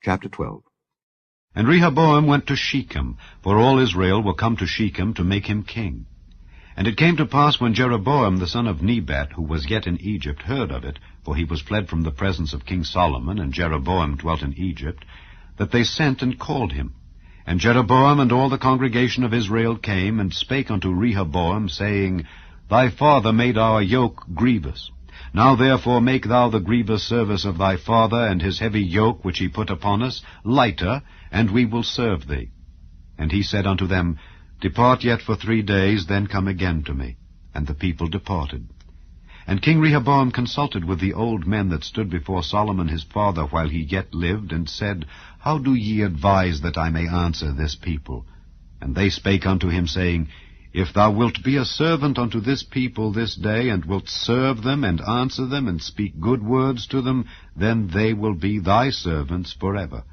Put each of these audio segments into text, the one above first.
Chapter 12. And Rehoboam went to Shechem, for all Israel were come to Shechem to make him king. And it came to pass, when Jeroboam the son of Nebat, who was yet in Egypt, heard of it, for he was fled from the presence of King Solomon, and Jeroboam dwelt in Egypt, that they sent and called him. And Jeroboam and all the congregation of Israel came, and spake unto Rehoboam, saying, Thy father made our yoke grievous. Now therefore make thou the grievous service of thy father, and his heavy yoke which he put upon us, lighter, and we will serve thee. And he said unto them, Depart yet for 3 days, then come again to me. And the people departed. And King Rehoboam consulted with the old men that stood before Solomon his father while he yet lived, and said, How do ye advise that I may answer this people? And they spake unto him, saying, If thou wilt be a servant unto this people this day, and wilt serve them, and answer them, and speak good words to them, then they will be thy servants forever.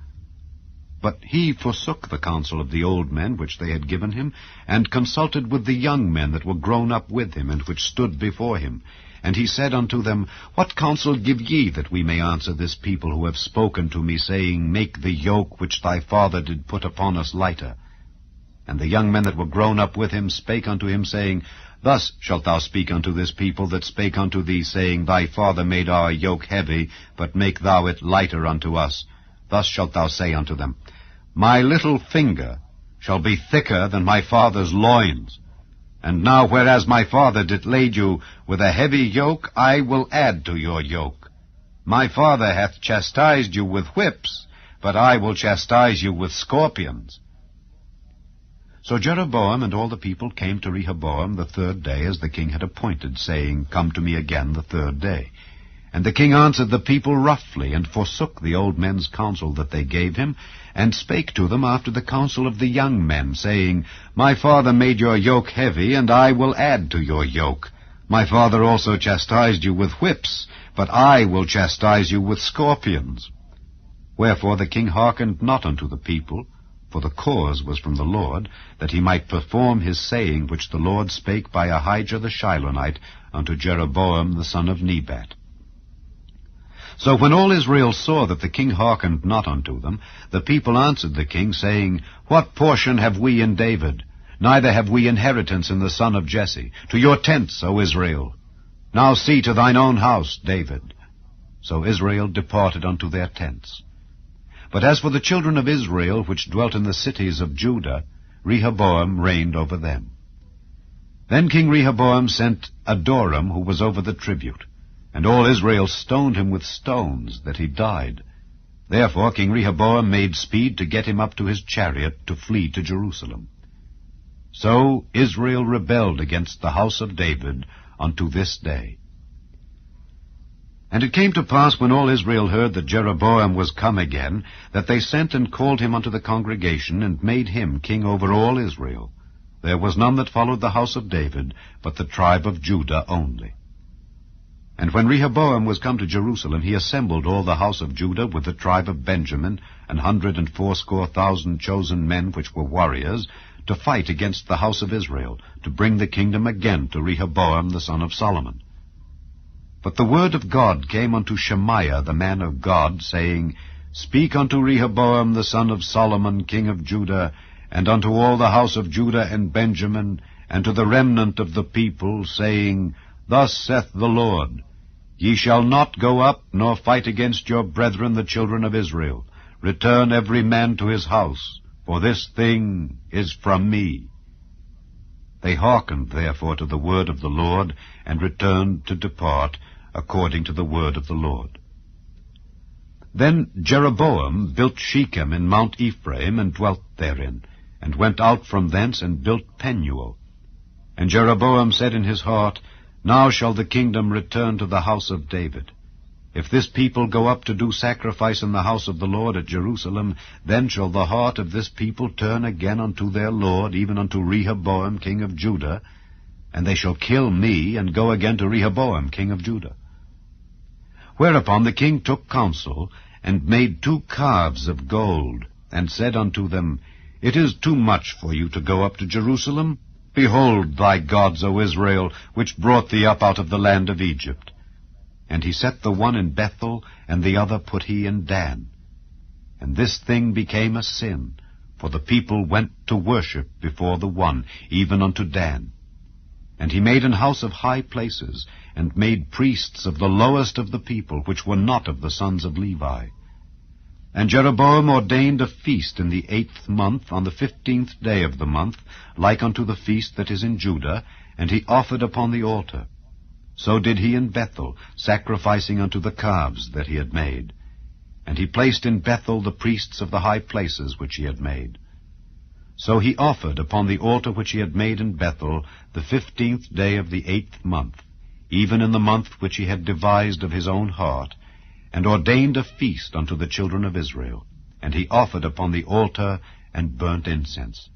But he forsook the counsel of the old men which they had given him, and consulted with the young men that were grown up with him, and which stood before him. And he said unto them, What counsel give ye, that we may answer this people who have spoken to me, saying, Make the yoke which thy father did put upon us lighter? And the young men that were grown up with him spake unto him, saying, Thus shalt thou speak unto this people that spake unto thee, saying, Thy father made our yoke heavy, but make thou it lighter unto us. Thus shalt thou say unto them, My little finger shall be thicker than my father's loins. And now, whereas my father did lade you with a heavy yoke, I will add to your yoke. My father hath chastised you with whips, but I will chastise you with scorpions. So Jeroboam and all the people came to Rehoboam the 3rd day, as the king had appointed, saying, Come to me again the 3rd day. And the king answered the people roughly, and forsook the old men's counsel that they gave him, and spake to them after the counsel of the young men, saying, My father made your yoke heavy, and I will add to your yoke. My father also chastised you with whips, but I will chastise you with scorpions. Wherefore the king hearkened not unto the people, for the cause was from the Lord, that he might perform his saying which the Lord spake by Ahijah the Shilonite unto Jeroboam the son of Nebat. So when all Israel saw that the king hearkened not unto them, the people answered the king, saying, What portion have we in David? Neither have we inheritance in the son of Jesse. To your tents, O Israel. Now see to thine own house, David. So Israel departed unto their tents. But as for the children of Israel, which dwelt in the cities of Judah, Rehoboam reigned over them. Then King Rehoboam sent Adoram, who was over the tribute. And all Israel stoned him with stones, that he died. Therefore King Rehoboam made speed to get him up to his chariot, to flee to Jerusalem. So Israel rebelled against the house of David unto this day. And it came to pass, when all Israel heard that Jeroboam was come again, that they sent and called him unto the congregation, and made him king over all Israel. There was none that followed the house of David, but the tribe of Judah only. And when Rehoboam was come to Jerusalem, he assembled all the house of Judah with the tribe of Benjamin, 180,000 chosen men which were warriors, to fight against the house of Israel, to bring the kingdom again to Rehoboam the son of Solomon. But the word of God came unto Shemaiah the man of God, saying, Speak unto Rehoboam the son of Solomon, king of Judah, and unto all the house of Judah and Benjamin, and to the remnant of the people, saying, Thus saith the Lord, Ye shall not go up, nor fight against your brethren the children of Israel. Return every man to his house, for this thing is from me. They hearkened therefore to the word of the Lord, and returned to depart according to the word of the Lord. Then Jeroboam built Shechem in Mount Ephraim, and dwelt therein, and went out from thence, and built Penuel. And Jeroboam said in his heart, Now shall the kingdom return to the house of David. If this people go up to do sacrifice in the house of the Lord at Jerusalem, then shall the heart of this people turn again unto their Lord, even unto Rehoboam king of Judah, and they shall kill me, and go again to Rehoboam king of Judah. Whereupon the king took counsel, and made 2 calves of gold, and said unto them, It is too much for you to go up to Jerusalem. Behold thy gods, O Israel, which brought thee up out of the land of Egypt. And he set the one in Bethel, and the other put he in Dan. And this thing became a sin, for the people went to worship before the one, even unto Dan. And he made an house of high places, and made priests of the lowest of the people, which were not of the sons of Levi. And Jeroboam ordained a feast in the 8th month, on the 15th day of the month, like unto the feast that is in Judah, and he offered upon the altar. So did he in Bethel, sacrificing unto the calves that he had made. And he placed in Bethel the priests of the high places which he had made. So he offered upon the altar which he had made in Bethel the 15th day of the 8th month, even in the month which he had devised of his own heart, and ordained a feast unto the children of Israel. And he offered upon the altar and burnt incense.